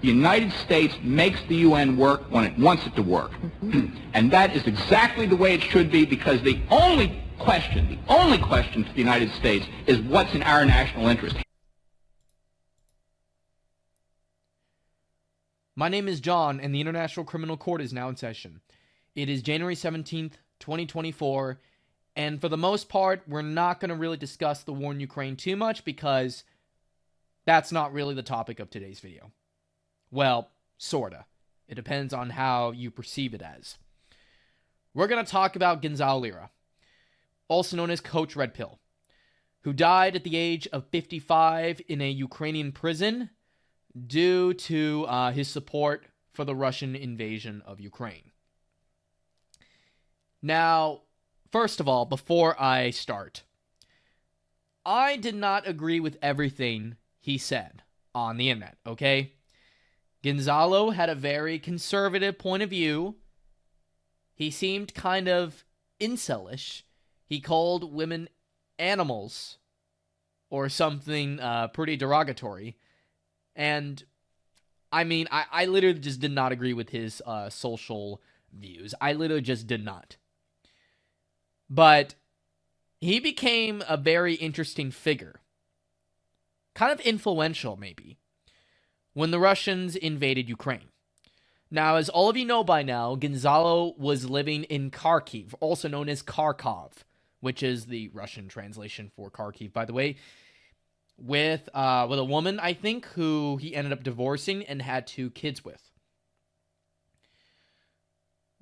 The United States makes the UN work when it wants it to work. And that is exactly the way it should be, because the only question to the United States is what's in our national interest. My name is John, and the International Criminal Court is now in session. It is January 17th, 2024, and for the most part, we're not going to really discuss the war in Ukraine too much because that's not really the topic of today's video. Well, sorta. It depends on how you perceive it as. We're going to talk about Gonzalo Lira, also known as Coach Red Pill, who died at the age of 55 in a Ukrainian prison due to his support for the Russian invasion of Ukraine. Now, first of all, before I start, I did not agree with everything he said on the internet, okay? Gonzalo had a very conservative point of view. He seemed kind of incelish. He called women animals or something pretty derogatory. And, I mean, I literally just did not agree with his social views. I literally just did not. But he became a very interesting figure. Kind of influential, maybe, when the Russians invaded Ukraine. Now, as all of you know by now, Gonzalo was living in Kharkiv, also known as Kharkov, which is the Russian translation for Kharkiv, by the way, with a woman, I think, who he ended up divorcing and had 2 kids with.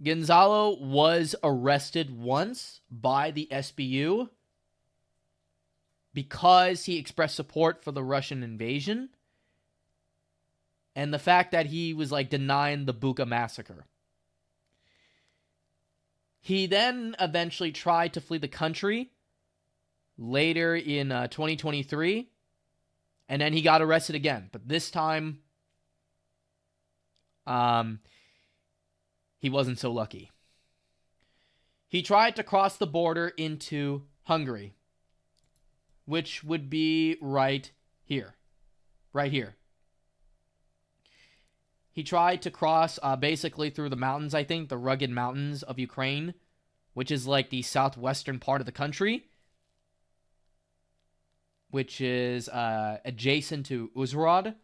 Gonzalo was arrested once by the SBU because he expressed support for the Russian invasion and the fact that he was denying the Bucha massacre. He then eventually tried to flee the country later in 2023, and then he got arrested again. But this time, he wasn't so lucky. He tried to cross the border into Hungary, which would be right here. Right here. He tried to cross basically through the mountains, I think, the rugged mountains of Ukraine, which is like the southwestern part of the country, which is adjacent to Uzhhorod,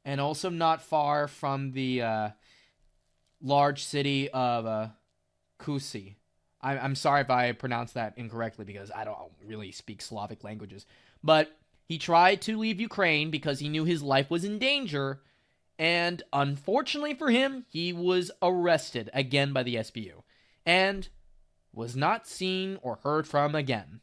and also not far from the large city of Kusi. I'm sorry if I pronounced that incorrectly because I don't really speak Slavic languages. But he tried to leave Ukraine because he knew his life was in danger, and unfortunately for him, he was arrested again by the SBU and was not seen or heard from again.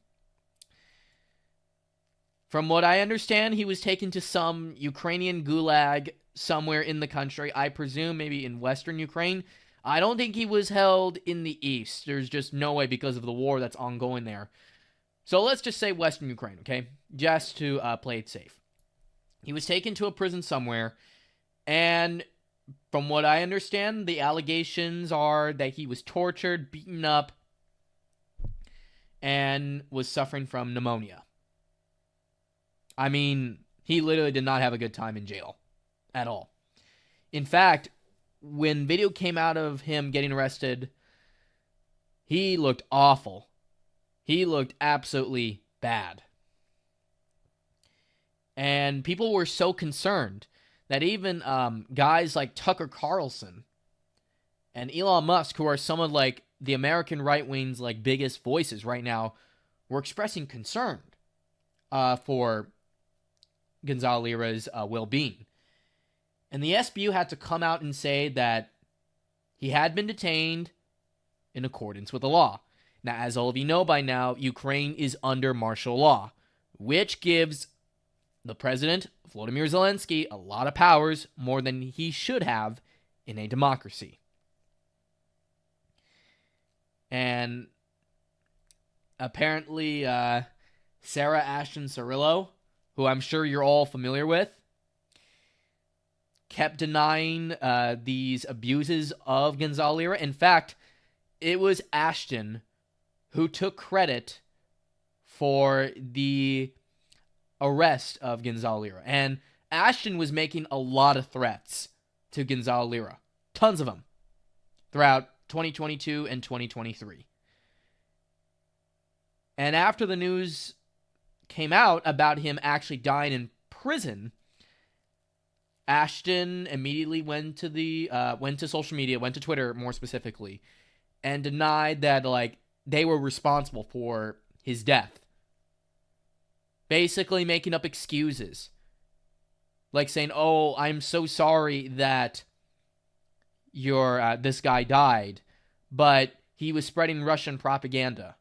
From what I understand, he was taken to some Ukrainian gulag somewhere in the country. I presume maybe in western Ukraine. I don't think he was held in the east. There's just no way because of the war that's ongoing there. So let's just say western Ukraine, okay? Just to play it safe. He was taken to a prison somewhere, and from what I understand, the allegations are that he was tortured, beaten up, and was suffering from pneumonia. I mean, he literally did not have a good time in jail at all. In fact, when video came out of him getting arrested, he looked awful. He looked absolutely bad. And people were so concerned that even guys like Tucker Carlson and Elon Musk, who are some of the American right wing's biggest voices right now, were expressing concern for Gonzalo Lira's well-being. And the SBU had to come out and say that he had been detained in accordance with the law. Now, as all of you know by now, Ukraine is under martial law, which gives the president, Volodymyr Zelensky, a lot of powers, more than he should have in a democracy. And apparently, Sarah Ashton Cirillo, who I'm sure you're all familiar with, kept denying these abuses of Gonzalo Lira. In fact, it was Ashton who took credit for the arrest of Gonzalo Lira. And Ashton was making a lot of threats to Gonzalo Lira. Tons of them. Throughout 2022 and 2023. And after the news came out about him actually dying in prison, Ashton immediately went to social media, went to Twitter more specifically, and denied that they were responsible for his death. Basically making up excuses. Like saying, "Oh, I'm so sorry that this guy died, but he was spreading Russian propaganda."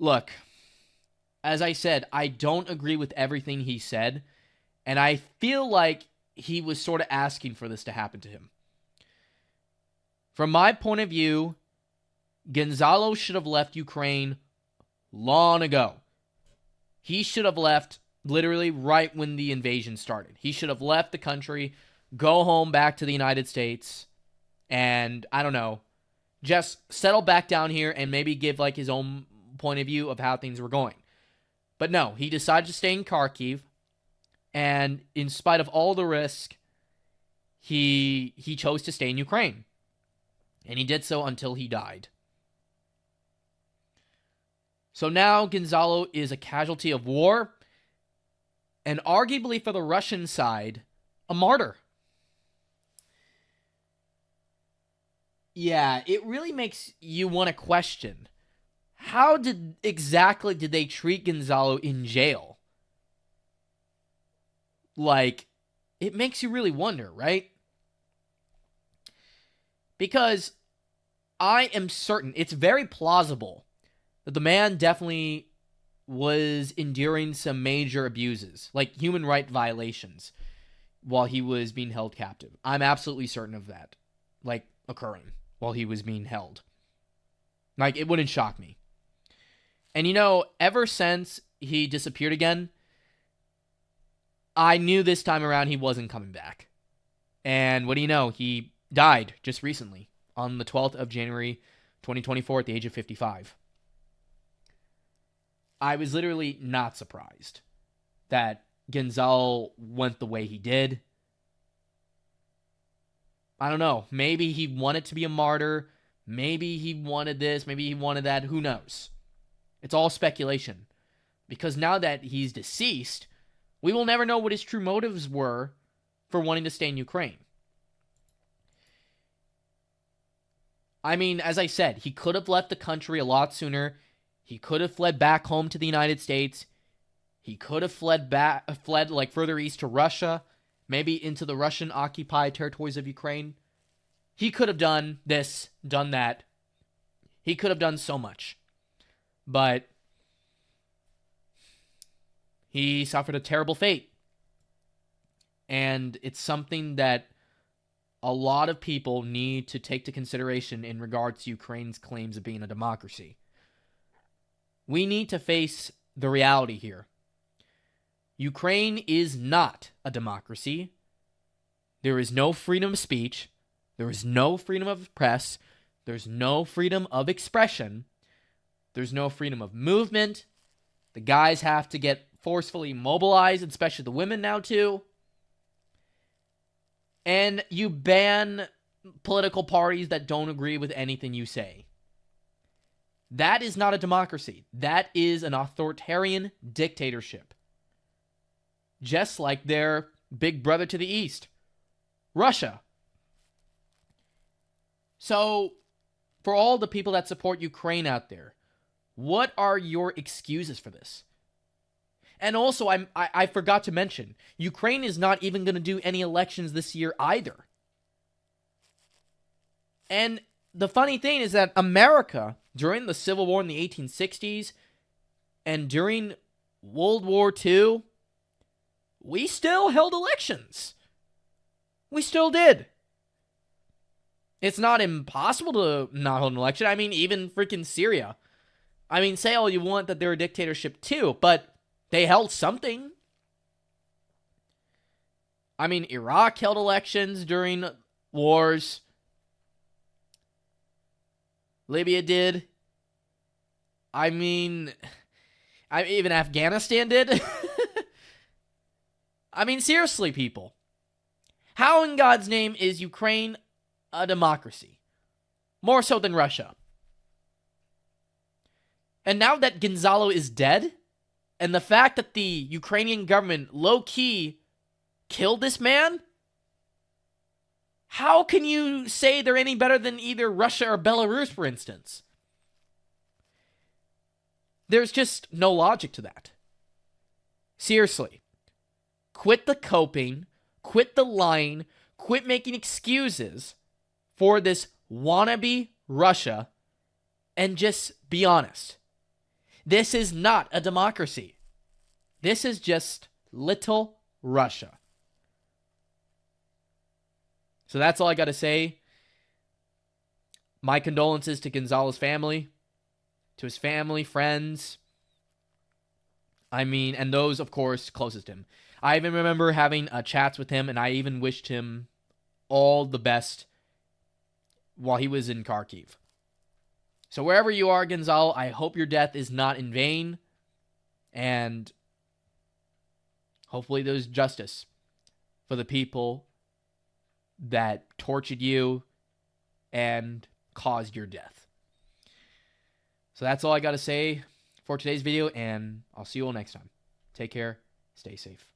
Look, as I said, I don't agree with everything he said, and I feel like he was sort of asking for this to happen to him. From my point of view, Gonzalo should have left Ukraine long ago. He should have left literally right when the invasion started. He should have left the country, go home back to the United States, and, I don't know, just settle back down here and maybe give his own point of view of how things were going. But no, he decided to stay in Kharkiv, and in spite of all the risk, he chose to stay in Ukraine. And he did so until he died. So now Gonzalo is a casualty of war, and arguably for the Russian side, a martyr. Yeah, it really makes you want to question, how exactly did they treat Gonzalo in jail? It makes you really wonder, right? Because I am certain, it's very plausible that the man definitely was enduring some major abuses, like human right violations, while he was being held captive. I'm absolutely certain of that, occurring while he was being held. It wouldn't shock me. And ever since he disappeared again, I knew this time around he wasn't coming back. And what do you know? He died just recently on the 12th of January, 2024 at the age of 55. I was literally not surprised that Gonzalo went the way he did. I don't know. Maybe he wanted to be a martyr. Maybe he wanted this. Maybe he wanted that. Who knows? It's all speculation. Because now that he's deceased, we will never know what his true motives were for wanting to stay in Ukraine. I mean, as I said, he could have left the country a lot sooner. He could have fled back home to the United States. He could have fled further east to Russia, maybe into the Russian-occupied territories of Ukraine. He could have done this, done that. He could have done so much. But he suffered a terrible fate. And it's something that a lot of people need to take to consideration in regards to Ukraine's claims of being a democracy. We need to face the reality here. Ukraine is not a democracy. There is no freedom of speech. There is no freedom of press. There's no freedom of expression. There's no freedom of movement. The guys have to get forcefully mobilized, especially the women now too. And you ban political parties that don't agree with anything you say. That is not a democracy. That is an authoritarian dictatorship. Just like their big brother to the east, Russia. So, for all the people that support Ukraine out there, what are your excuses for this? And also, I forgot to mention, Ukraine is not even going to do any elections this year either. And the funny thing is that America, during the Civil War in the 1860s and during World War II, we still held elections. We still did. It's not impossible to not hold an election. I mean, even freaking Syria. I mean, say all you want that they're a dictatorship too, but they held something. I mean, Iraq held elections during wars. Libya did. I mean, Even Afghanistan did. I mean, seriously, people. How in God's name is Ukraine a democracy? More so than Russia. And now that Gonzalo is dead, and the fact that the Ukrainian government low-key killed this man, how can you say they're any better than either Russia or Belarus, for instance? There's just no logic to that. Seriously. Quit the coping, quit the lying, quit making excuses for this wannabe Russia, and just be honest. This is not a democracy. This is just little Russia. So that's all I got to say. My condolences to Gonzalo's family, to his family, friends. I mean, and those, of course, closest to him. I even remember having chats with him, and I even wished him all the best while he was in Kharkiv. So wherever you are, Gonzalo, I hope your death is not in vain. And hopefully there's justice for the people that tortured you and caused your death. So that's all I got to say for today's video, and I'll see you all next time. Take care. Stay safe.